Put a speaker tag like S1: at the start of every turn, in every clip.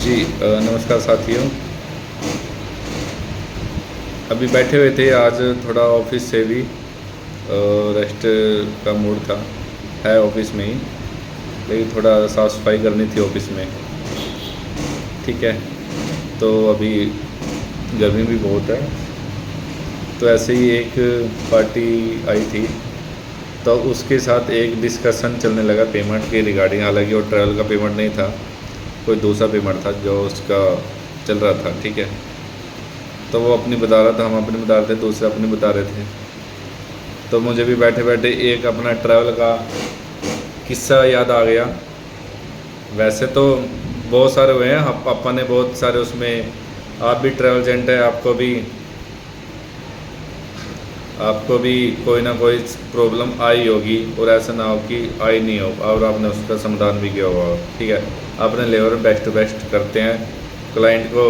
S1: जी नमस्कार साथियों। अभी बैठे हुए थे, आज थोड़ा ऑफिस से भी रेस्ट का मूड था, है ऑफिस में ही, लेकिन थोड़ा साफ़ सफाई करनी थी ऑफिस में। ठीक है, तो अभी गर्मी भी बहुत है, तो ऐसे ही एक पार्टी आई थी, तो उसके साथ एक डिस्कशन चलने लगा पेमेंट के रिगार्डिंग। हालांकि वो ट्रैवल का पेमेंट नहीं था, कोई दूसरा पेमेंट था जो उसका चल रहा था। ठीक है, तो वो अपनी बता रहा था, हम अपनी बता रहे थे, दूसरे अपनी बता रहे थे। तो मुझे भी बैठे बैठे एक अपना ट्रैवल का किस्सा याद आ गया। वैसे तो बहुत सारे हुए हैं, पापा ने बहुत सारे उसमें। आप भी ट्रैवल एजेंट है, आपको भी कोई ना कोई प्रॉब्लम आई होगी, और ऐसा ना हो कि आई नहीं हो और आपने उसका समाधान भी किया होगा। ठीक है, अपने लेवल बेस्ट टू बेस्ट करते हैं क्लाइंट को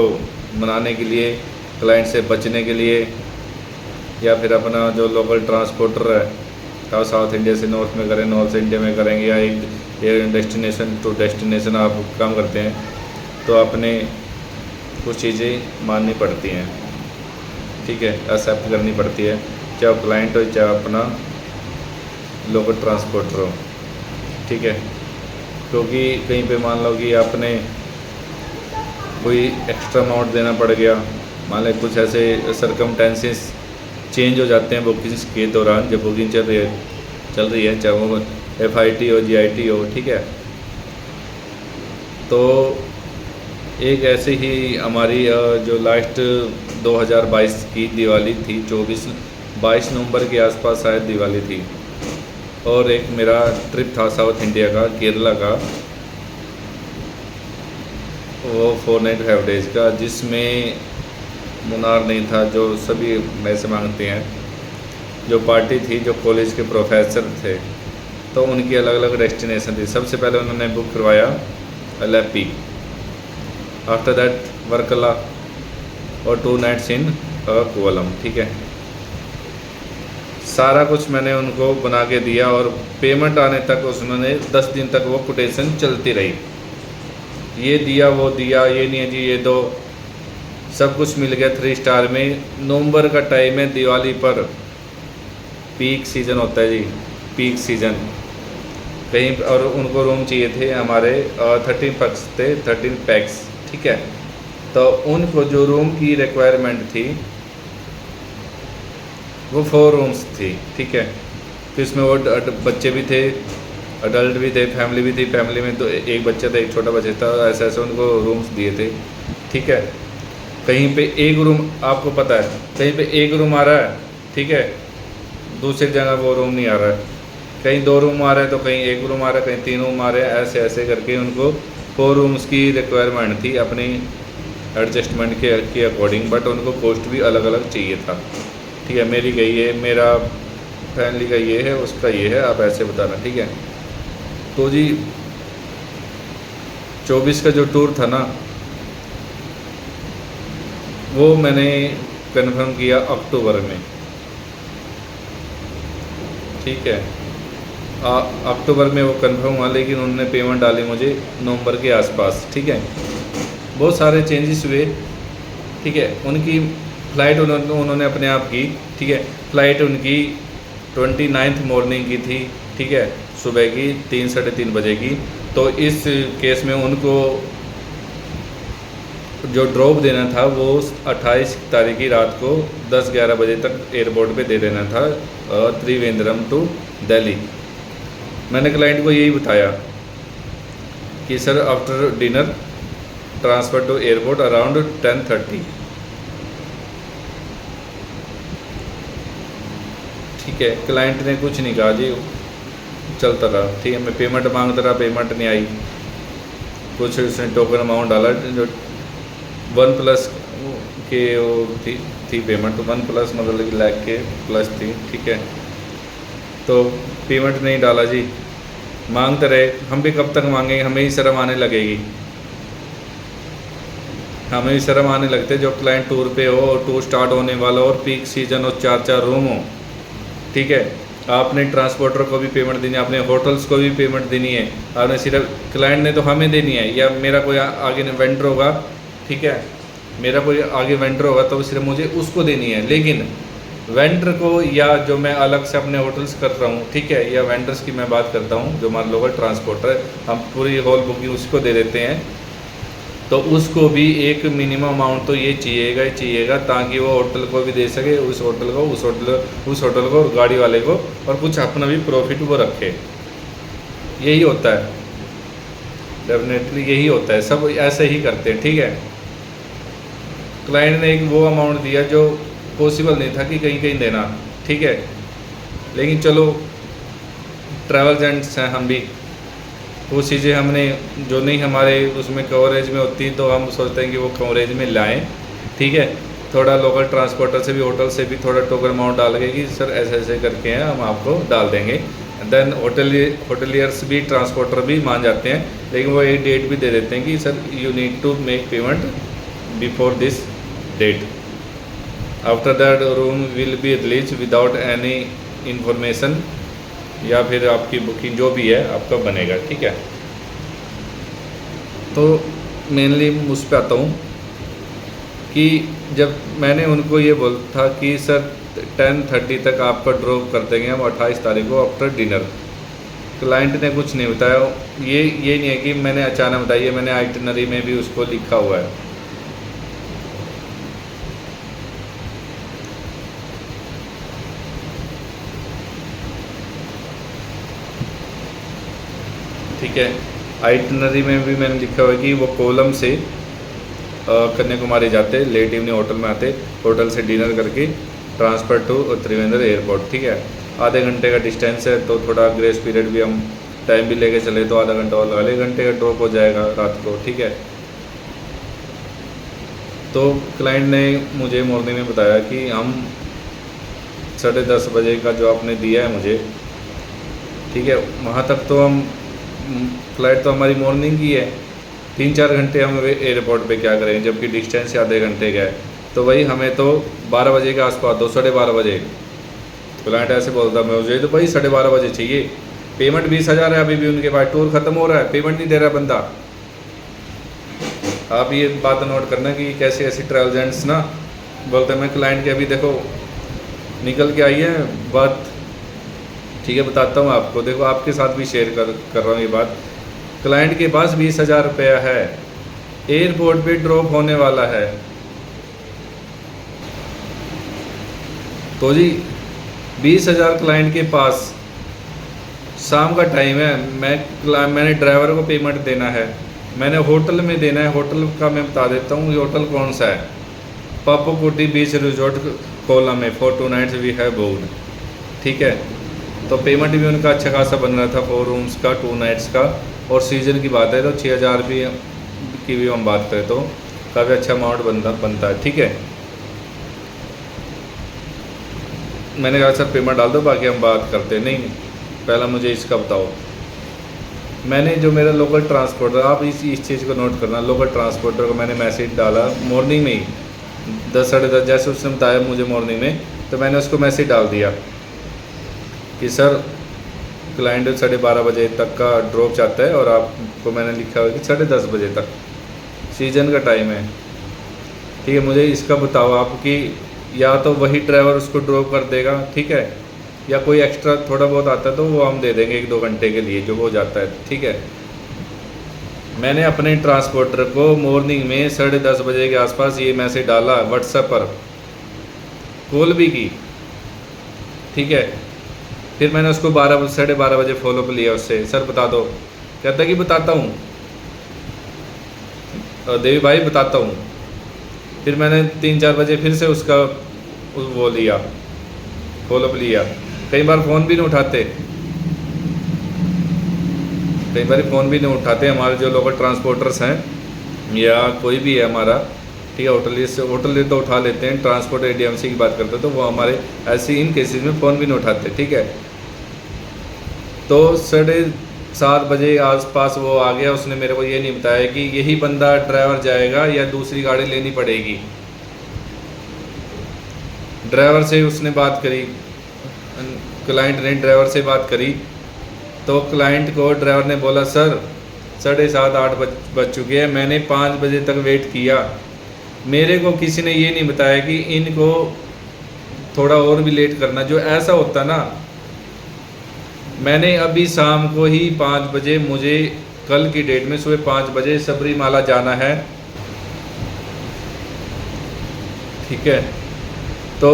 S1: मनाने के लिए, क्लाइंट से बचने के लिए, या फिर अपना जो लोकल ट्रांसपोर्टर है, क्या साउथ इंडिया से नॉर्थ में करें, नॉर्थ से इंडिया में करेंगे, या एक डेस्टिनेशन टू डेस्टिनेशन आप काम करते हैं, तो अपने कुछ चीज़ें माननी पड़ती हैं। ठीक है, एक्सेप्ट करनी पड़ती है, चाहे क्लाइंट हो चाहे अपना लोकल ट्रांसपोर्टर हो। ठीक है, क्योंकि कहीं पे मान लो कि आपने कोई एक्स्ट्रा अमाउंट देना पड़ गया, मान लें कुछ ऐसे सरकमटेंसेस चेंज हो जाते हैं बुकिंग्स के दौरान, जब बुकिंग चल रही है, चाहे वो FIT हो GIT हो। ठीक है, तो एक ऐसे ही हमारी जो लास्ट 2022 की दिवाली थी, 22 नवंबर के आसपास शायद दिवाली थी, और एक मेरा ट्रिप था साउथ इंडिया का, केरला का, वो 4 नाइट 5 डेज़ का, जिसमें मुनार नहीं था, जो सभी पैसे मांगते हैं। जो पार्टी थी, जो कॉलेज के प्रोफेसर थे, तो उनकी अलग अलग डेस्टिनेशन थी। सबसे पहले उन्होंने बुक करवाया अलेप्पी, आफ्टर दैट वर्कला, और 2 नाइट्स इन कोवलम। ठीक है, सारा कुछ मैंने उनको बना के दिया, और पेमेंट आने तक उन्होंने 10 दिन तक वो कोटेशन चलती रही, ये दिया वो दिया, ये नहीं है जी ये दो, सब कुछ मिल गया 3 स्टार में। नवंबर का टाइम है, दिवाली पर पीक सीज़न होता है जी, पीक सीज़न कहीं, और उनको रूम चाहिए थे हमारे 13 पैक्स थे, 13 पैक्स। ठीक है, तो उनको जो रूम की रिक्वायरमेंट थी वो 4 रूम्स थी। ठीक है, तो इसमें वो बच्चे भी थे, अडल्ट भी थे, फैमिली भी थी। फैमिली में तो एक बच्चा था, एक छोटा बच्चा था, ऐसे ऐसे उनको रूम्स दिए थे। ठीक है, कहीं पे एक रूम, आपको पता है कहीं पे एक रूम आ रहा है, ठीक है, दूसरी जगह वो रूम नहीं आ रहा है, कहीं 2 रूम आ रहा है तो कहीं 1 रूम आ रहा है, कहीं 3 रूम आ रहे हैं, ऐसे ऐसे करके उनको 4 रूम्स की रिक्वायरमेंट थी अपनी एडजस्टमेंट के अकॉर्डिंग, बट उनको कॉस्ट भी अलग अलग चाहिए था। ठीक है, मेरी का ये, मेरा फैमिली का ये है, उसका ये है, आप ऐसे बताना। ठीक है, तो जी 24 का जो टूर था ना, वो मैंने कंफर्म किया अक्टूबर में। ठीक है, अक्टूबर में वो कंफर्म हुआ, लेकिन उन्होंने पेमेंट डाली मुझे नवंबर के आसपास। ठीक है, बहुत सारे चेंजेस हुए। ठीक है, उनकी फ़्लाइट उन्होंने अपने आप की। ठीक है, फ़्लाइट उनकी 29 मॉर्निंग की थी। ठीक है, सुबह की 3 साढ़े 3 बजे की। तो इस केस में उनको जो ड्रॉप देना था वो 28 तारीख की रात को 10-11 बजे तक एयरपोर्ट पे दे देना था, त्रिवेंद्रम टू दिल्ली। मैंने क्लाइंट को यही बताया कि sir after dinner transfer to airport around 10:30। ठीक है, क्लाइंट ने कुछ नहीं कहा जी, चलता रहा। ठीक है, मैं पेमेंट मांगता रहा, पेमेंट नहीं आई। कुछ उसने टोकन अमाउंट डाला, जो 1+ के वो थी पेमेंट, तो 1+ मतलब लाख के प्लस थी। ठीक है, तो पेमेंट नहीं डाला जी, मांगते रहे। हम भी कब तक मांगेंगे, हमें ही शर्म आने लगेगी, हमें भी शर्म आने लगते जो क्लाइंट टूर पे हो, और टूर स्टार्ट होने वाला हो, और पीक सीज़न हो, 4-4 रूम हो। ठीक है, आपने ट्रांसपोर्टर को भी पेमेंट देनी है, आपने होटल्स को भी पेमेंट देनी है, आपने सिर्फ क्लाइंट ने तो हमें देनी है, या मेरा कोई आगे वेंडर होगा, ठीक है, मेरा कोई आगे वेंडर होगा तो सिर्फ मुझे उसको देनी है। लेकिन वेंडर को, या जो मैं अलग से अपने होटल्स कर रहा हूँ, ठीक है, या वेंडर्स की मैं बात करता हूँ, जो हमारा लोकल ट्रांसपोर्टर है, हम पूरी होल बुकिंग उसको दे देते हैं, तो उसको भी एक मिनिमम अमाउंट तो ये चाहिएगा ही चाहिएगा, ताकि वो होटल को भी दे सके, उस होटल को, उस होटल को, और गाड़ी वाले को, और कुछ अपना भी प्रॉफिट वो रखे। यही होता है, डेफिनेटली यही होता है, सब ऐसे ही करते हैं, ठीक है। क्लाइंट ने एक वो अमाउंट दिया जो पॉसिबल नहीं था कि कहीं कहीं देना, ठीक है, लेकिन चलो ट्रैवल एजेंट्स हैं हम भी, वो चीज़ें हमने जो नहीं हमारे उसमें कवरेज में होती तो हम सोचते हैं कि वो कवरेज में लाएं, ठीक है। थोड़ा लोकल ट्रांसपोर्टर से भी, होटल से भी थोड़ा टोकन अमाउंट डाल के कि सर ऐसे ऐसे करके हैं, हम आपको डाल देंगे। देन होटलियर्स भी, ट्रांसपोर्टर भी मान जाते हैं, लेकिन वो एक डेट भी दे देते हैं कि sir you need to make payment before this date, after that room will be release without any information, या फिर आपकी बुकिंग जो भी है आपका बनेगा, ठीक है। तो मेनली उस पर आता हूँ कि जब मैंने उनको ये बोला था कि सर 10:30 तक आपका ड्रॉप कर देंगे हम 28 तारीख को आफ्टर डिनर, क्लाइंट ने कुछ नहीं बताया। ये नहीं है कि मैंने अचानक बताइए, मैंने आइटिनरी में भी उसको लिखा हुआ है। ठीक है, आइटिनरी में भी मैंने लिखा हुआ है कि वो कोलम से कन्याकुमारी जाते, लेट इवनिंग होटल में आते, होटल से डिनर करके ट्रांसफ़र टू त्रिवेंद्र एयरपोर्ट, ठीक है। आधे घंटे का डिस्टेंस है, तो थोड़ा ग्रेस पीरियड भी हम टाइम भी लेके चले तो आधा घंटा और लगा, 1 घंटे का ड्रॉप हो जाएगा रात को, ठीक है। तो क्लाइंट ने मुझे मॉर्निंग में बताया कि हम 10:30 बजे का जो आपने दिया है मुझे, ठीक है, वहाँ तक तो हम, फ्लाइट तो हमारी मॉर्निंग की है, 3-4 घंटे हम एयरपोर्ट पे क्या करेंगे, जबकि डिस्टेंस आधे घंटे का है। तो वही हमें तो 12 बजे के आसपास दो, 12:30 बजे क्लाइंट ऐसे बोलता, मुझे तो भाई 12:30 बजे चाहिए, पेमेंट 20,000 है अभी भी उनके पास, टूर ख़त्म हो रहा है, पेमेंट नहीं दे रहा बंदा। आप ये बात नोट करना कि कैसे ऐसी ट्रैवल एजेंट्स ना बोलते हैं, मैं क्लाइंट के अभी देखो निकल के आई है बात, ठीक है, बताता हूँ आपको, देखो आपके साथ भी शेयर कर रहा हूँ ये बात। क्लाइंट के पास 20,000 रुपया है, एयरपोर्ट पे ड्रॉप होने वाला है, तो जी 20,000 क्लाइंट के पास, शाम का टाइम है, मैंने ड्राइवर को पेमेंट देना है, मैंने होटल में देना है। होटल का मैं बता देता हूँ, ये होटल कौन सा है, पापू कोटी बीच रिजॉर्ट कोलम में, 4 2 नाइट्स वी हैव बुक्ड, ठीक है। तो पेमेंट भी उनका अच्छा खासा बन रहा था, 4 रूम्स का, 2 नाइट्स का, और सीज़न की बात है तो 6,000 भी की भी हम बात करें तो काफ़ी अच्छा अमाउंट बनता है, ठीक है। मैंने कहा सर पेमेंट डाल दो, बाकी हम बात करते, नहीं पहला मुझे इसका बताओ। मैंने जो मेरा लोकल ट्रांसपोर्टर, आप इस चीज़ को नोट करना, लोकल ट्रांसपोर्टर को मैंने मैसेज डाला मॉर्निंग में ही, 10 साढ़े 10 जैसे उसने बताया मुझे मॉर्निंग में, तो मैंने उसको मैसेज डाल दिया कि सर क्लाइंट 12:30 बजे तक का ड्रॉप चाहता है, और आपको मैंने लिखा हुआ कि 10:30 बजे तक सीज़न का टाइम है, ठीक है। मुझे इसका बताओ आप कि या तो वही ड्राइवर उसको ड्रॉप कर देगा, ठीक है, या कोई एक्स्ट्रा थोड़ा बहुत आता है तो वो हम दे देंगे 1-2 घंटे के लिए जो वो जाता है, ठीक है। मैंने अपने ट्रांसपोर्टर को मॉर्निंग में 10:30 बजे के आसपास ये मैसेज डाला, व्हाट्सएप पर कॉल भी की, ठीक है। फिर मैंने उसको 12-12:30 बजे फॉलोअप लिया उससे, सर बता दो, कहता कि बताता हूँ देवी भाई बताता हूँ। फिर मैंने 3-4 बजे फिर से उसका वो लिया, फॉलोअप लिया। कई बार फ़ोन भी नहीं उठाते, कई बार फ़ोन भी नहीं उठाते हमारे जो लोकल ट्रांसपोर्टर्स हैं या कोई भी है हमारा, ठीक है। होटल तो उठा लेते हैं, ट्रांसपोर्ट एडीएमसी की बात करते हैं तो वो हमारे ऐसे इन केसेस में फ़ोन भी नहीं उठाते, ठीक है। तो 7:30 बजे आसपास वो आ गया, उसने मेरे को ये नहीं बताया कि यही बंदा ड्राइवर जाएगा या दूसरी गाड़ी लेनी पड़ेगी। ड्राइवर से उसने बात करी, क्लाइंट ने ड्राइवर से बात करी तो क्लाइंट को ड्राइवर ने बोला सर 7:30-8 बज चुके हैं, मैंने 5 बजे तक वेट किया, मेरे को किसी ने ये नहीं बताया कि इनको थोड़ा और भी लेट करना। जो ऐसा होता ना, मैंने अभी शाम को ही 5 बजे, मुझे कल की डेट में सुबह 5 बजे सबरीमाला जाना है, ठीक है। तो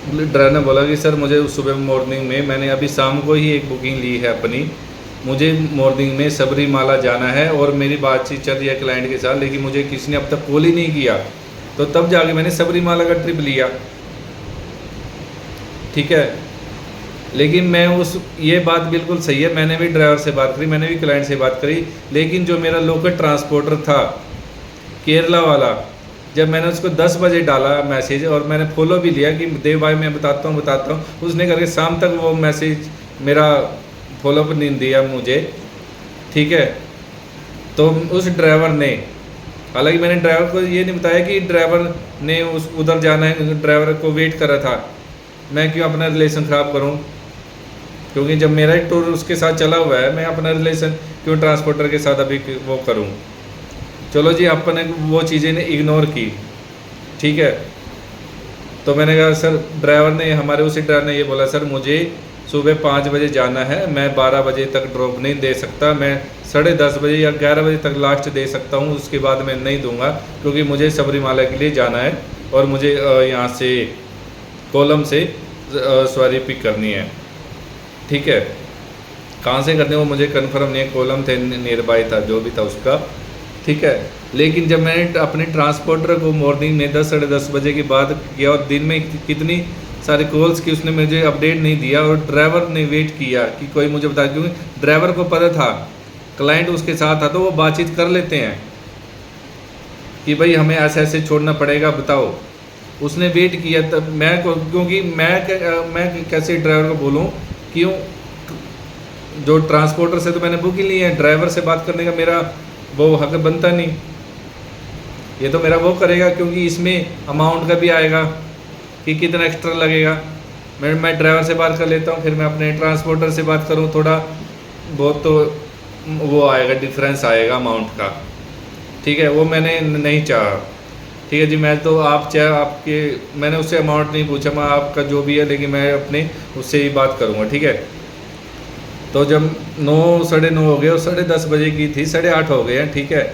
S1: ड्राइवर ने बोला कि सर मुझे सुबह मॉर्निंग में, मैंने अभी शाम को ही एक बुकिंग ली है अपनी, मुझे मॉर्निंग में सबरीमाला जाना है और मेरी बातचीत चल रही है क्लाइंट के साथ, लेकिन मुझे किसी ने अब तक कॉल ही नहीं किया, तो तब जाके मैंने सबरीमाला का ट्रिप लिया, ठीक है। लेकिन मैं ये बात बिल्कुल सही है, मैंने भी ड्राइवर से बात करी, मैंने भी क्लाइंट से बात करी, लेकिन जो मेरा लोकल ट्रांसपोर्टर था केरला वाला, जब मैंने उसको 10 बजे डाला मैसेज और मैंने फॉलो भी लिया कि देव भाई मैं बताता हूँ, उसने करके शाम तक वो मैसेज मेरा फॉलोअप नहीं दिया मुझे, ठीक है। तो उस ड्राइवर ने, हालांकि मैंने ड्राइवर को ये नहीं बताया कि ड्राइवर ने उस उधर जाना है, ड्राइवर को वेट कर रहा था, मैं क्यों अपना रिलेशन ख़राब करूं, क्योंकि जब मेरा ही टूर उसके साथ चला हुआ है, मैं अपना रिलेशन क्यों ट्रांसपोर्टर के साथ अभी वो करूं। चलो जी, अपने वो चीज़ें ने इग्नोर की, ठीक है। तो मैंने कहा सर, ड्राइवर ने, हमारे उसी ड्राइवर ने ये बोला सर मुझे सुबह 5 बजे जाना है, मैं 12 बजे तक ड्रॉप नहीं दे सकता, मैं 10:30 बजे या 11 बजे तक लास्ट दे सकता हूँ, उसके बाद मैं नहीं दूंगा, क्योंकि मुझे सबरीमाला के लिए जाना है और मुझे यहाँ से कोलम से सवारी पिक करनी है, ठीक है। कहाँ से करनी है वो मुझे कंफर्म नहीं है, कोलम थे नियर बाय था जो भी था उसका, ठीक है। लेकिन जब मैंने अपने ट्रांसपोर्टर को मॉर्निंग में 10-10:30 बजे के बाद किया और दिन में कितनी सारी कॉल्स की, उसने मुझे अपडेट नहीं दिया और ड्राइवर ने वेट किया कि कोई मुझे बता, क्योंकि ड्राइवर को पता था क्लाइंट उसके साथ था, तो वो बातचीत कर लेते हैं कि भाई हमें ऐसे ऐसे छोड़ना पड़ेगा, बताओ। उसने वेट किया, तब मैं, क्योंकि मैं कैसे ड्राइवर को बोलूं, क्यों, जो ट्रांसपोर्टर से तो मैंने बुक ही ली है, ड्राइवर से बात करने का मेरा वो हक बनता नहीं, ये तो मेरा वो करेगा, क्योंकि इसमें अमाउंट का भी आएगा कि कितना एक्स्ट्रा लगेगा। मैं ड्राइवर से बात कर लेता हूँ, फिर मैं अपने ट्रांसपोर्टर से बात करूँ, थोड़ा बहुत तो वो आएगा, डिफरेंस आएगा अमाउंट का, ठीक है। वो मैंने नहीं चाहा, ठीक है जी। मैं तो आप चाहे आपके, मैंने उससे अमाउंट नहीं पूछा, मैं आपका जो भी है, लेकिन मैं अपने उससे ही बात करूँगा, ठीक है। तो जब 9, 9:30 हो गए और 10:30 बजे की थी, 8:30 हो गए हैं, ठीक है।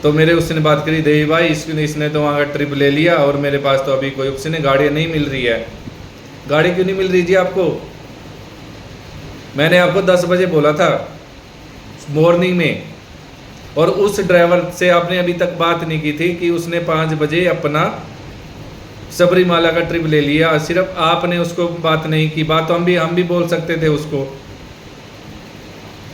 S1: तो मेरे उसने बात करी, देवी भाई इसने तो वहाँ का ट्रिप ले लिया और मेरे पास तो अभी कोई ऑप्शन है, गाड़ी नहीं मिल रही है। गाड़ी क्यों नहीं मिल रही जी आपको? मैंने आपको 10 बजे बोला था मॉर्निंग में, और उस ड्राइवर से आपने अभी तक बात नहीं की थी कि उसने 5 बजे अपना सबरीमाला का ट्रिप ले लिया, सिर्फ आपने उसको बात नहीं की। बात तो हम भी बोल सकते थे उसको।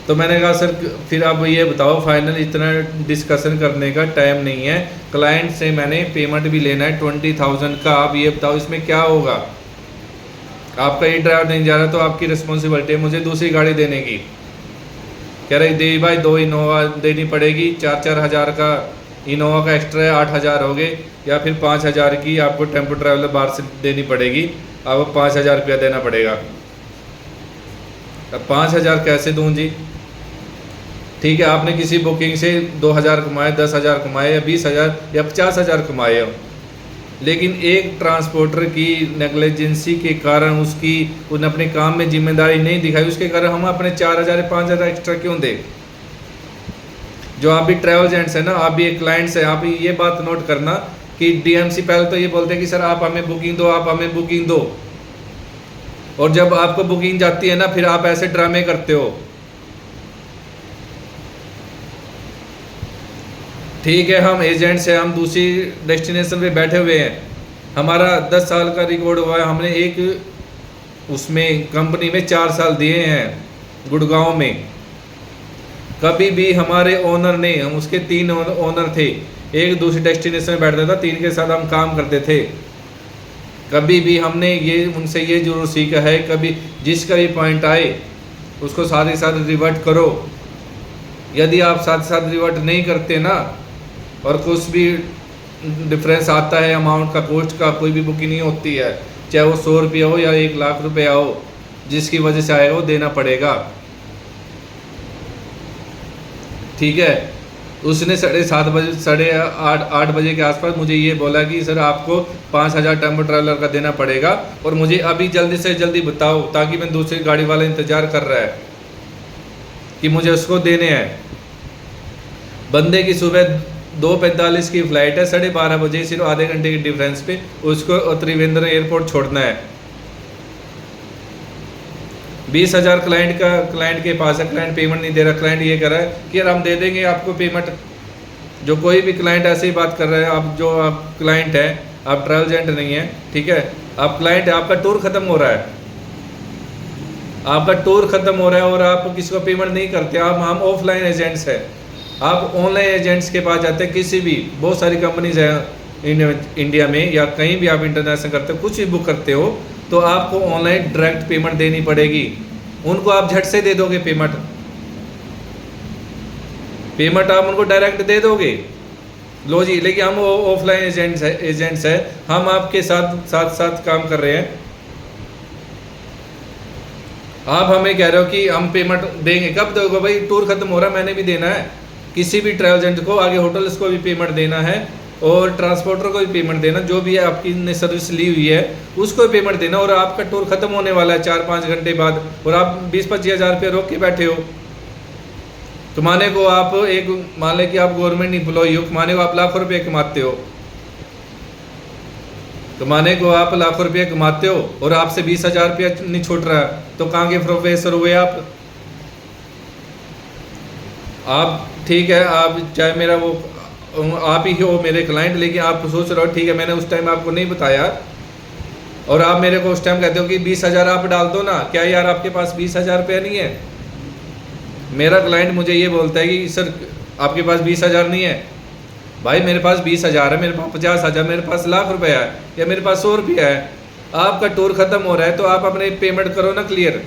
S1: तो मैंने कहा सर फिर आप ये बताओ, फाइनल इतना डिस्कशन करने का टाइम नहीं है, क्लाइंट से मैंने पेमेंट भी लेना है 20,000 का, आप ये बताओ इसमें क्या होगा। आपका ये ड्राइवर नहीं जा रहा तो आपकी रिस्पॉन्सिबिलिटी है मुझे दूसरी गाड़ी देने की। कह रहे देवी भाई 2 इनोवा देनी पड़ेगी, 4-4 हज़ार का इनोवा का एक्स्ट्रा है, 8 हज़ार हो गए, या फिर 5 हज़ार की आपको टेम्पो ट्रैवलर बाहर से देनी पड़ेगी, आपको 5,000 रुपया देना पड़ेगा। अब 5,000 कैसे दूँ जी? ठीक है, आपने किसी बुकिंग से 2,000 कमाए, 10,000 कमाए, या 20,000 या 50,000 कमाए हो, लेकिन एक ट्रांसपोर्टर की नेग्लिजेंसी के कारण, उन्हें अपने काम में जिम्मेदारी नहीं दिखाई, उसके कारण हम अपने 4,000 या 5,000 एक्स्ट्रा क्यों दें? जो आप भी ट्रैवल एजेंट्स हैं ना, आप भी एक क्लाइंट्स हैं, आप ये बात नोट करना कि डीएमसी पहले तो ये बोलते हैं कि सर आप हमें बुकिंग दो, आप हमें बुकिंग दो, और जब आपको बुकिंग जाती है ना, फिर आप ऐसे ड्रामे करते हो। ठीक है, हम एजेंट्स हैं, हम दूसरी डेस्टिनेशन पे बैठे हुए हैं, हमारा 10 साल का रिकॉर्ड हुआ है, हमने एक उसमें कंपनी में 4 साल दिए हैं गुड़गांव में। कभी भी हमारे ओनर ने, हम उसके 3 ओनर थे, एक दूसरी डेस्टिनेशन में बैठता था, 3 के साथ हम काम करते थे। कभी भी हमने ये उनसे ये जरूर सीखा है, कभी जिसका भी पॉइंट आए उसको साथ ही साथ रिवर्ट करो। यदि आप साथ साथ रिवर्ट नहीं करते ना, और कुछ भी डिफरेंस आता है अमाउंट का, कॉस्ट का, कोई भी बुकिंग नहीं होती है, चाहे वो 100 रुपया हो या 1 लाख रुपया हो, जिसकी वजह से आएगा वो देना पड़ेगा। ठीक है, उसने 7:30 8:30 बजे के आसपास मुझे ये बोला कि सर आपको 5,000 टेम्पो ट्रैवलर का देना पड़ेगा और मुझे अभी जल्दी से जल्दी बताओ, ताकि मैं दूसरी गाड़ी वाला इंतज़ार कर रहा है कि मुझे उसको देने हैं। बंदे की सुबह 2:45 की फ़्लाइट है, 12:30 बजे सिर्फ आधे घंटे के डिफरेंस पे उसको त्रिवेंद्र एयरपोर्ट छोड़ना है। 20,000 क्लाइंट के पास है, क्लाइंट पेमेंट नहीं दे रहा। क्लाइंट ये कह रहा है कि यार हम दे देंगे आपको पेमेंट। जो कोई भी क्लाइंट ऐसे ही बात कर रहा है, आप क्लाइंट है, आप ट्रैवल एजेंट नहीं है, ठीक है, आप क्लाइंट है, आपका टूर ख़त्म हो रहा है, आपका टूर ख़त्म हो रहा है और आप किसी को पेमेंट नहीं करते। हम ऑफलाइन एजेंट्स हैं, आप ऑनलाइन एजेंट्स के पास जाते हैं। किसी भी बहुत सारी कंपनीज हैं इंडिया में या कहीं भी आप इंटरनेशनल करते हो, कुछ भी बुक करते हो तो आपको ऑनलाइन डायरेक्ट पेमेंट देनी पड़ेगी। उनको आप झट से दे दोगे पेमेंट आप उनको डायरेक्ट दे दोगे, लो जी। लेकिन हम ऑफलाइन एजेंट्स है, हम आपके साथ काम कर रहे हैं। आप हमें कह रहे हो कि हम पेमेंट देंगे, कब दोगे भाई? टूर खत्म हो रहा है, मैंने भी देना है किसी भी ट्रैवल एजेंट को, आगे होटल्स को भी पेमेंट देना है और ट्रांसपोर्टर को भी पेमेंट देना, जो भी है आपकी ने सर्विस ली हुई है उसको भी पेमेंट देना। और आपका टूर खत्म होने वाला है 4-5 घंटे बाद और आप 20-25 हज़ार रुपये रोक के बैठे हो। तो माने को आप मान लें कि आप गवर्नमेंट एम्प्लॉई हो, माने को आप लाखों रुपये कमाते हो, तो माने को आप लाखों रुपये कमाते हो और आपसे 20,000 रुपया नहीं छूट रहा, तो कहाँ के प्रोफेसर हुए आप? ठीक है, आप चाहे मेरा वो आप ही हो मेरे क्लाइंट, लेकिन आप सोच रहे हो ठीक है मैंने उस टाइम आपको नहीं बताया और आप मेरे को उस टाइम कहते हो कि 20,000 आप डाल दो ना। क्या यार आपके पास 20,000 रुपया नहीं है? मेरा क्लाइंट मुझे ये बोलता है कि सर आपके पास 20,000 नहीं है। भाई मेरे पास 20,000 है, मेरे पास 50,000, मेरे पास लाख रुपया है या मेरे पास 100 रुपया है। आपका टूर ख़त्म हो रहा है तो आप अपने पेमेंट करो ना क्लियर।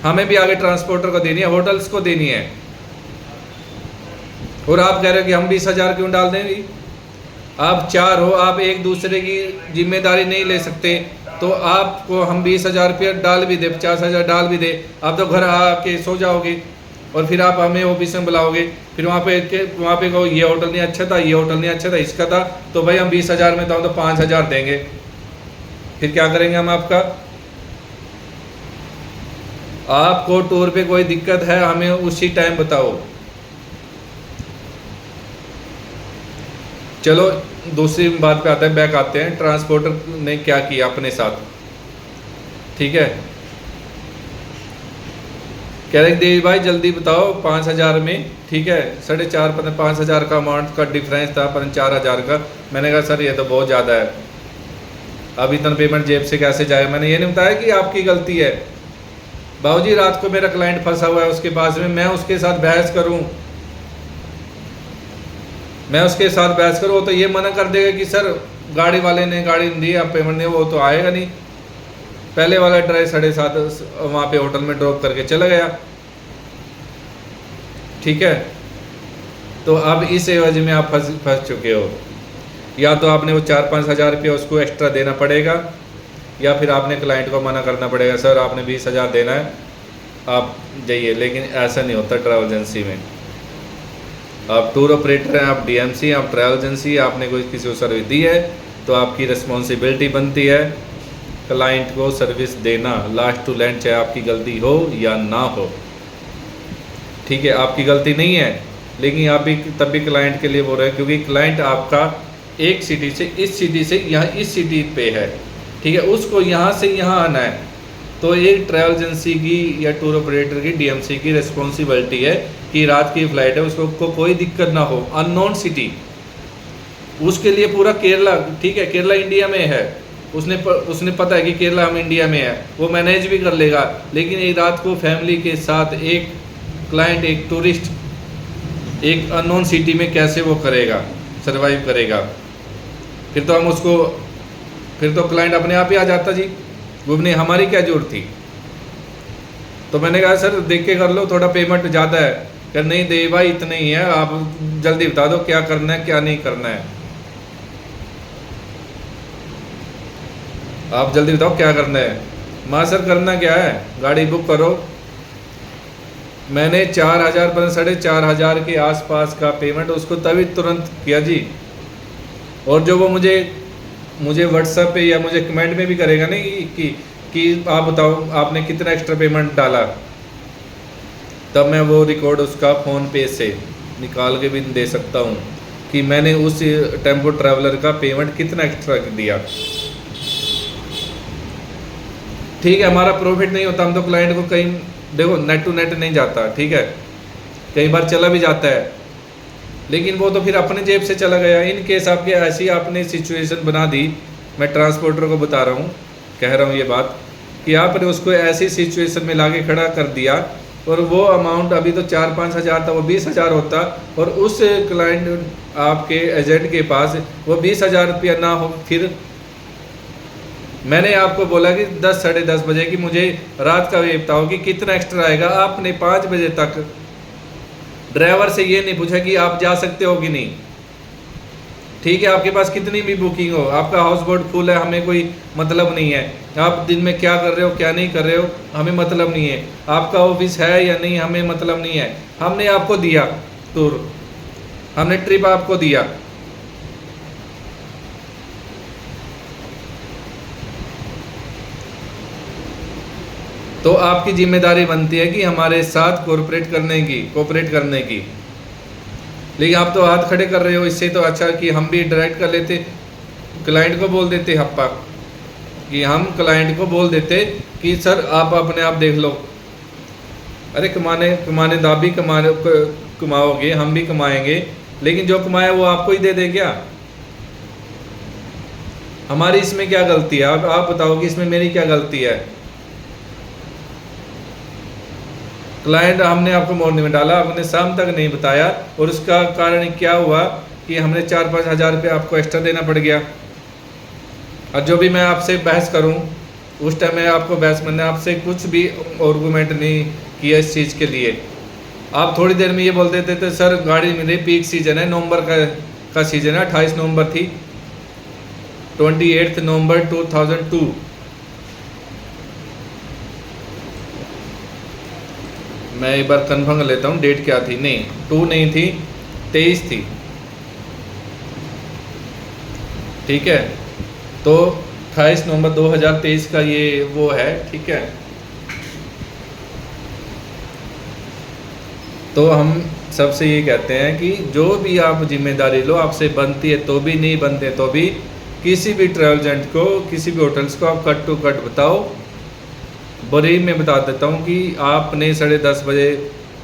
S1: हमें भी आगे ट्रांसपोर्टर को देनी है, होटल्स को देनी है, और आप कह रहे हो कि हम 20,000 क्यों डाल देंगे? आप 4 हो, आप एक दूसरे की जिम्मेदारी नहीं ले सकते, तो आपको हम 20,000 रुपया डाल भी दे, 50,000 डाल भी दे, आप तो घर आके सो जाओगे और फिर आप हमें ऑफिस में बुलाओगे, फिर वहाँ पे कहो ये होटल नहीं अच्छा था, ये होटल नहीं अच्छा था, इसका था, तो भाई हम 20,000 में तो 5,000 देंगे। फिर क्या करेंगे हम आपका? आपको टूर पे कोई दिक्कत है हमें उसी टाइम बताओ। चलो दूसरी बात पे आते हैं, बैक आते हैं, ट्रांसपोर्टर ने क्या किया अपने साथ। ठीक है, कह रहे देवी भाई जल्दी बताओ 5,000 में, ठीक है 4.5 5,000 का अमाउंट का डिफरेंस था, 4,000 का। मैंने कहा सर ये तो बहुत ज़्यादा है, अब इतना पेमेंट जेब से कैसे जाए? मैंने ये नहीं बताया कि आपकी गलती है। बाबूजी रात को मेरा क्लाइंट फंसा हुआ है उसके पास में, मैं उसके साथ बहस करूं, तो ये मना कर देगा कि सर गाड़ी वाले ने गाड़ी दी, आप पेमेंट नहीं, वो तो आएगा नहीं। पहले वाला ड्राइव 7:30 वहाँ पे होटल में ड्रॉप करके चला गया। ठीक है, तो अब इस एवज में आप फंस चुके हो। या तो आपने वो 4-5 हज़ार रुपये उसको एक्स्ट्रा देना पड़ेगा, या फिर आपने क्लाइंट को मना करना पड़ेगा सर आपने 20,000 देना है, आप जाइए। लेकिन ऐसा नहीं होता ट्रैवल एजेंसी में। आप टूर ऑपरेटर हैं, आप डीएमसी, आप ट्रैवल एजेंसी, आपने कोई किसी को सर्विस दी है तो आपकी रिस्पॉन्सिबिलिटी बनती है क्लाइंट को सर्विस देना, लास्ट टू लैंड, चाहे आपकी गलती हो या ना हो। ठीक है, आपकी गलती नहीं है, लेकिन आप भी तब भी क्लाइंट के लिए बोल रहे हैं, क्योंकि क्लाइंट आपका एक सिटी से इस सिटी से यहाँ इस सिटी पे है, ठीक है, उसको यहाँ से यहाँ आना है। तो एक ट्रैवल एजेंसी की या टूर ऑपरेटर की, डीएमसी की रिस्पॉन्सिबिलिटी है कि रात की फ़्लाइट है, उसको कोई दिक्कत ना हो। अननोन सिटी, उसके लिए पूरा केरला, ठीक है केरला इंडिया में है, उसने पता है कि केरला हम इंडिया में है, वो मैनेज भी कर लेगा। लेकिन एक रात को फैमिली के साथ एक क्लाइंट, एक टूरिस्ट एक अननोन सिटी में कैसे वो करेगा, सर्वाइव करेगा? फिर तो क्लाइंट अपने आप ही आ जाता जी, घूमने, हमारी क्या जरूरत थी? तो मैंने कहा सर देख के कर लो, थोड़ा पेमेंट ज़्यादा है। क्या नहीं दे भाई इतना ही है, आप जल्दी बता दो क्या करना है क्या नहीं करना है, आप जल्दी बताओ क्या करना है। माँ सर करना क्या है, गाड़ी बुक करो। मैंने 4,000 पर 4,500 के आसपास का पेमेंट उसको तभी तुरंत किया जी। और जो वो मुझे व्हाट्सएप पे या मुझे कमेंट में भी करेगा नहीं कि आप बताओ आपने कितना एक्स्ट्रा पेमेंट डाला, तब मैं वो रिकॉर्ड उसका फ़ोन पे से निकाल के भी दे सकता हूँ कि मैंने उस टेम्पो ट्रैवलर का पेमेंट कितना एक्स्ट्रा दिया। ठीक है, हमारा प्रॉफिट नहीं होता, हम तो क्लाइंट को कहीं देखो नेट टू नेट नहीं जाता, ठीक है, कई बार चला भी जाता है, लेकिन वो तो फिर अपने जेब से चला गया। इन केस आपके ऐसी आपने सिचुएशन बना दी, मैं ट्रांसपोर्टर को बता रहा हूँ, कह रहा हूँ ये बात कि आपने उसको ऐसी सिचुएशन में लाके खड़ा कर दिया और वो अमाउंट अभी तो 4-5 हज़ार था, वो 20,000 होता, और उस क्लाइंट आपके एजेंट के पास वो 20,000 रुपया ना हो। फिर मैंने आपको बोला कि 10 साढ़े 10 बजे की मुझे रात का ये बताओ कि कितना एक्स्ट्रा आएगा। आपने 5 बजे तक ड्राइवर से ये नहीं पूछा कि आप जा सकते हो कि नहीं। ठीक है, आपके पास कितनी भी बुकिंग हो, आपका हाउस बोट फुल है, हमें कोई मतलब नहीं है। आप दिन में क्या कर रहे हो क्या नहीं कर रहे हो हमें मतलब नहीं है। आपका ऑफिस है या नहीं हमें मतलब नहीं है। हमने आपको दिया टूर, हमने ट्रिप आपको दिया, तो आपकी जिम्मेदारी बनती है कि हमारे साथ कोऑपरेट करने की। लेकिन आप तो हाथ खड़े कर रहे हो। इससे तो अच्छा कि हम भी डायरेक्ट कर लेते, क्लाइंट को बोल देते हप्पा, कि हम क्लाइंट को बोल देते कि सर आप अपने आप देख लो। अरे कमाने दा भी कमाओगे, हम भी कमाएंगे, लेकिन जो कमाया वो आपको ही दे दे क्या? हमारी इसमें क्या गलती है? आप बताओ कि इसमें मेरी क्या गलती है? क्लाइंट हमने आपको मॉर्निंग में डाला, आपने शाम तक नहीं बताया, और उसका कारण क्या हुआ कि हमने 4-5 हज़ार रुपये आपको एक्स्ट्रा देना पड़ गया। और जो भी मैं आपसे बहस करूं, उस टाइम मैं आपको बहस मैंने आपसे कुछ भी आर्गूमेंट नहीं किया इस चीज़ के लिए। आप थोड़ी देर में ये बोल देते थे सर गाड़ी मेरी पीक सीजन है, नवंबर का सीजन है, 28 नवंबर थी, 28 नवंबर 2002। मैं एक बार कन्फर्म कर लेता हूँ डेट क्या थी। नहीं 2 नहीं थी, 23 थी, ठीक है। तो 28 नवंबर 2023 का ये वो है, ठीक है। तो हम सबसे ये कहते हैं कि जो भी आप जिम्मेदारी लो, आपसे बनती है तो भी, नहीं बनते तो भी, किसी भी ट्रैवल एजेंट को, किसी भी होटल्स को आप कट टू कट बताओ। बरी में बता देता हूँ कि आपने 10:30 बजे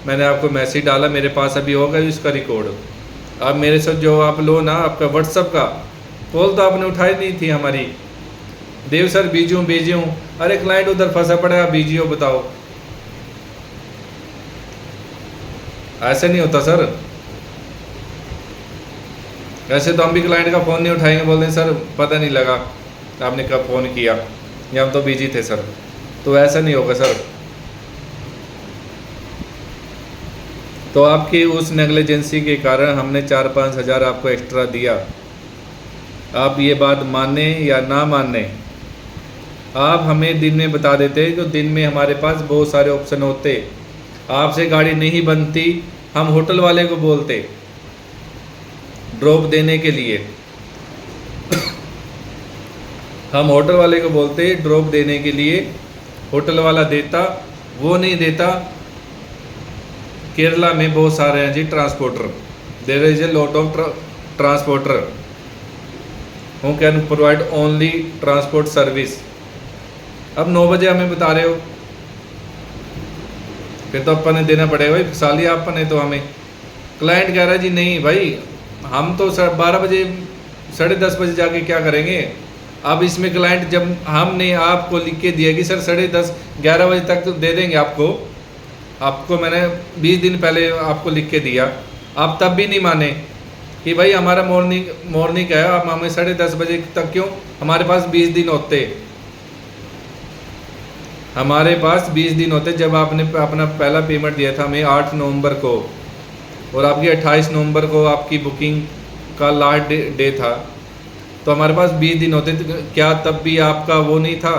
S1: मैंने आपको मैसेज डाला, मेरे पास अभी होगा इसका रिकॉर्ड। आप मेरे साथ जो आप लो ना, आपका व्हाट्सअप का कॉल तो आपने उठाई नहीं थी हमारी, देव सर बिजी हूँ। अरे क्लाइंट उधर फंसा पड़ा है, आप बिजी हो, बताओ। ऐसे नहीं होता सर। ऐसे तो हम भी क्लाइंट का फ़ोन नहीं उठाएंगे, बोल दें सर पता नहीं लगा आपने कब फ़ोन किया, या हम तो बिजी थे सर। तो ऐसा नहीं होगा सर। तो आपकी उस नेग्लिजेंसी के कारण हमने 4-5 हज़ार आपको एक्स्ट्रा दिया। आप ये बात माने या ना माने, आप हमें दिन में बता देते तो दिन में हमारे पास बहुत सारे ऑप्शन होते। आपसे गाड़ी नहीं बनती, हम होटल वाले को बोलते ड्रॉप देने के लिए हम होटल वाले को बोलते ड्रॉप देने के लिए, होटल वाला देता, वो नहीं देता। केरला में बहुत सारे हैं जी transporter, there is a lot of transporter who can provide only transport service. अब 9 बजे हमें बता रहे हो, फिर तो अपन ने देना पड़ेगा भाई, फंसा लिया अपन ने तो हमें। क्लाइंट कह रहा है जी नहीं भाई, हम तो 12 बजे 10:30 बजे जाके क्या करेंगे। अब इसमें क्लाइंट, जब हमने आपको लिख के दिया कि सर 10:30 11 बजे तक तो दे देंगे आपको मैंने 20 दिन पहले आपको लिख के दिया, आप तब भी नहीं माने कि भाई हमारा मॉर्निंग है, आप हमें 10:30 बजे तक क्यों, हमारे पास 20 दिन होते, हमारे पास 20 दिन होते। जब आपने अपना पहला पेमेंट दिया था हमें 8 नवंबर को, और आपकी 28 नवंबर को आपकी बुकिंग का लास्ट डे था, तो हमारे पास 20 दिन होते। तो क्या तब भी आपका वो नहीं था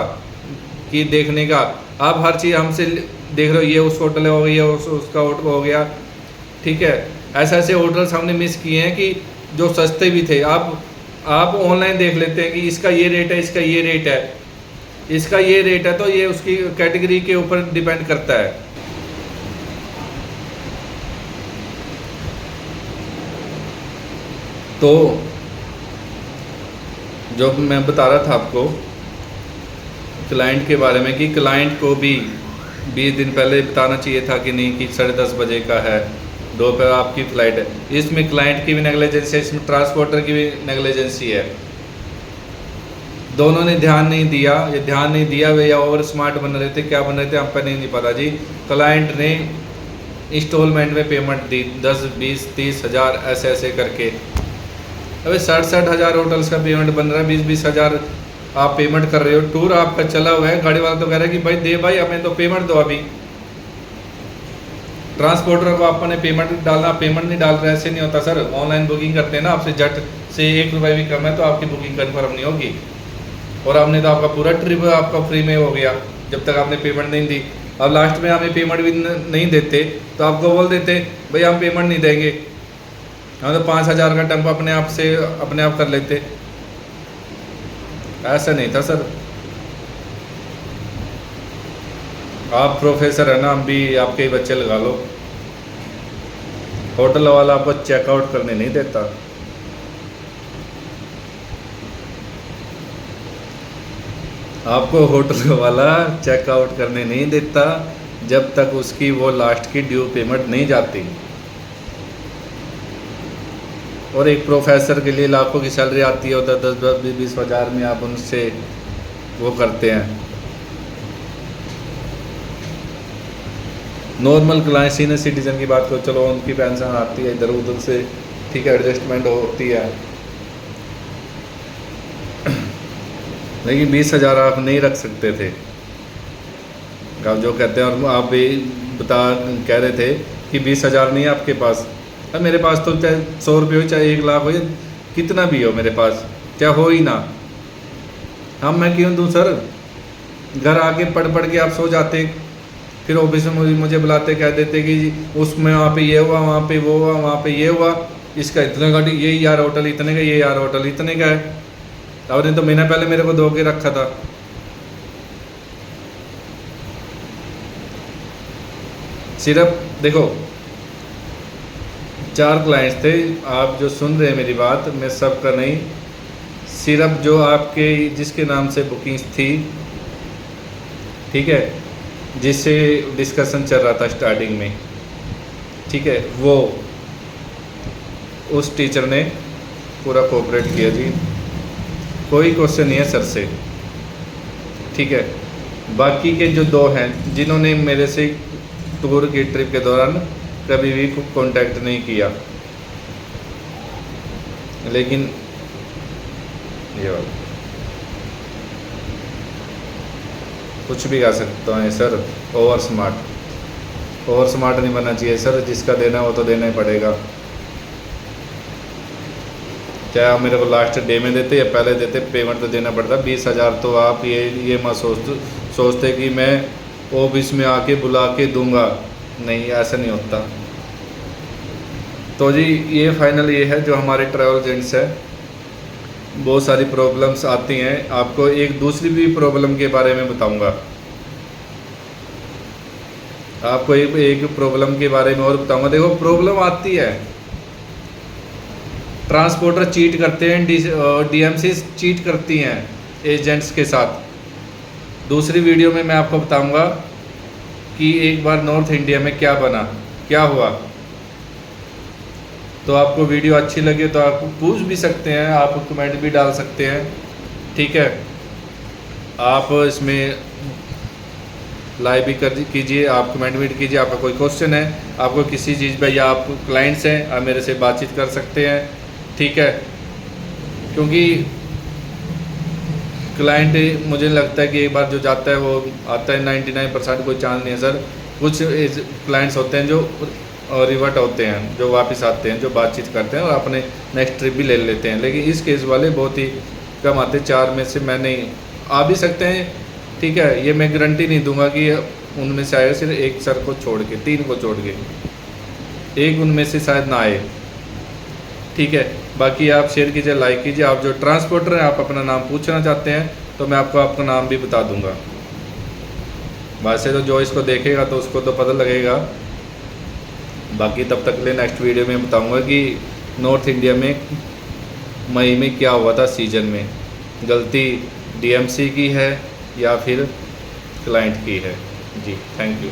S1: कि देखने का। आप हर चीज़ हमसे देख रहे हो, ये उस होटल हो गई, ये उसका होटल हो गया, ठीक है। ऐसे ऐसे होटल्स हमने मिस किए हैं कि जो सस्ते भी थे। आप ऑनलाइन देख लेते हैं कि इसका ये रेट है, इसका ये रेट है, इसका ये रेट है, तो ये उसकी कैटेगरी के ऊपर डिपेंड करता है। तो जो मैं बता रहा था आपको क्लाइंट के बारे में, कि क्लाइंट को भी 20 दिन पहले बताना चाहिए था कि नहीं, कि 10:30 बजे का है, दोपहर आपकी फ़्लाइट है। इसमें क्लाइंट की भी नेगलिजेंसी है, इसमें ट्रांसपोर्टर की भी नेगलिजेंसी है। दोनों ने ध्यान नहीं दिया। ये ध्यान नहीं दिया वे या ओवर स्मार्ट बन रहे थे, क्या बन रहे थे हम पर नहीं पता जी। क्लाइंट ने इंस्टॉलमेंट में पेमेंट दी 10, 20, 30 हज़ार ऐसे ऐसे करके। अबे 60 हज़ार होटल्स का पेमेंट बन रहा है, 20 हज़ार आप पेमेंट कर रहे हो। टूर आपका चला हुआ है, गाड़ी वाला तो कह रहा है कि भाई दे भाई, हमें तो पेमेंट दो अभी। ट्रांसपोर्टर को आपने पेमेंट डालना, पेमेंट नहीं डाल रहे, ऐसे नहीं होता सर। ऑनलाइन बुकिंग करते हैं ना, आपसे झट से 1 रुपये भी कम है तो आपकी बुकिंग कन्फर्म नहीं होगी। और आपने तो आपका पूरा ट्रिप आपका फ्री में हो गया जब तक आपने पेमेंट नहीं दी। अब लास्ट में हमें पेमेंट भी नहीं देते तो आपको बोल देते भाई हम पेमेंट नहीं देंगे, हम तो 5,000 का टम्प अपने आप कर लेते। ऐसा नहीं था सर। आप प्रोफेसर है ना, हम भी आपके ही बच्चे लगा लो। होटल वाला आपको चेकआउट करने नहीं देता। आपको होटल वाला चेकआउट करने नहीं देता जब तक उसकी वो लास्ट की ड्यू पेमेंट नहीं जाती। और एक प्रोफेसर के लिए लाखों की सैलरी आती है, होता 10-20 हज़ार में आप उनसे वो करते हैं। नॉर्मल क्लाइंट सीनियर सिटीजन की बात करो, चलो उनकी पेंशन आती है इधर उधर से, ठीक है, एडजस्टमेंट होती है। लेकिन 20 हज़ार आप नहीं रख सकते थे। आप जो कहते हैं, और आप भी कह रहे थे कि 20 हज़ार नहीं है आपके पास। अब मेरे पास तो चाहे 100 रुपये हो, चाहे 1 लाख हो, कितना भी हो मेरे पास, चाहे हो ही ना, हम मैं क्यों दूँ सर। घर आके पढ़ के आप सो जाते, फिर ऑफिस में मुझे बुलाते, कह देते कि उसमें वहाँ पे ये हुआ, वहाँ पे वो हुआ, वहाँ पे ये हुआ, इसका इतने का, ये यार होटल इतने का, ये यार होटल इतने का है। आपने तो महीना पहले मेरे को धो के रखा था। सिर्फ देखो 4 क्लाइंट्स थे। आप जो सुन रहे हैं मेरी बात, मैं सबका नहीं, सिर्फ जो आपके जिसके नाम से बुकिंग्स थी, ठीक है, जिससे डिस्कशन चल रहा था स्टार्टिंग में, ठीक है, वो उस टीचर ने पूरा कोऑपरेट किया जी। कोई क्वेश्चन नहीं है सर से, ठीक है। बाकी के जो 2 हैं जिन्होंने मेरे से टूर की ट्रिप के दौरान कभी भी कांटेक्ट नहीं किया, लेकिन ये कुछ भी कह सकता है सर। ओवर स्मार्ट नहीं बनना चाहिए सर। जिसका देना वो तो देना ही पड़ेगा, चाहे आप मेरे को लास्ट डे में देते या पहले देते, पेमेंट तो देना पड़ता। 20 हज़ार तो आप ये मत सोचते कि मैं ऑफिस में आके बुला के दूंगा, नहीं, ऐसा नहीं होता। तो जी ये फाइनल ये है जो हमारे ट्रैवल एजेंट्स है, बहुत सारी प्रॉब्लम्स आती हैं। आपको एक दूसरी भी प्रॉब्लम के बारे में बताऊंगा, आपको एक प्रॉब्लम के बारे में और बताऊंगा। देखो प्रॉब्लम आती है, ट्रांसपोर्टर चीट करते हैं, डीएमसी चीट करती हैं एजेंट्स के साथ। दूसरी वीडियो में मैं आपको बताऊंगा कि एक बार नॉर्थ इंडिया में क्या बना, क्या हुआ। तो आपको वीडियो अच्छी लगे तो आप पूछ भी सकते हैं, आप कमेंट भी डाल सकते हैं, ठीक है। आप इसमें लाइव भी कीजिए, आप कमेंट भी कीजिए। आपका कोई क्वेश्चन है, आपको किसी चीज़ पे, या आप क्लाइंट्स हैं, आप मेरे से बातचीत कर सकते हैं, ठीक है। क्योंकि क्लाइंट मुझे लगता है कि एक बार जो जाता है वो आता है, 99% कोई चांस नहीं है सर। कुछ क्लाइंट्स होते हैं जो रिवर्ट होते हैं, जो वापस आते हैं, जो बातचीत करते हैं और अपने नेक्स्ट ट्रिप भी ले लेते हैं। लेकिन इस केस वाले बहुत ही कम आते, 4 में से मैं नहीं, आ भी सकते हैं, ठीक है, ये मैं गारंटी नहीं दूंगा कि उनमें से आएगा, सिर्फ एक सर को छोड़ के, 3 को छोड़ के एक उनमें से शायद ना आए। ठीक है, बाकी आप शेयर कीजिए, लाइक कीजिए। आप जो ट्रांसपोर्टर हैं, आप अपना नाम पूछना चाहते हैं तो मैं आपको आपका नाम भी बता दूंगा। वैसे तो जो इसको देखेगा तो उसको तो पता लगेगा। बाकी तब तक के लिए नेक्स्ट वीडियो में बताऊंगा कि नॉर्थ इंडिया में मई में क्या हुआ था सीजन में, गलती डीएमसी की है या फिर क्लाइंट की है। जी थैंक यू।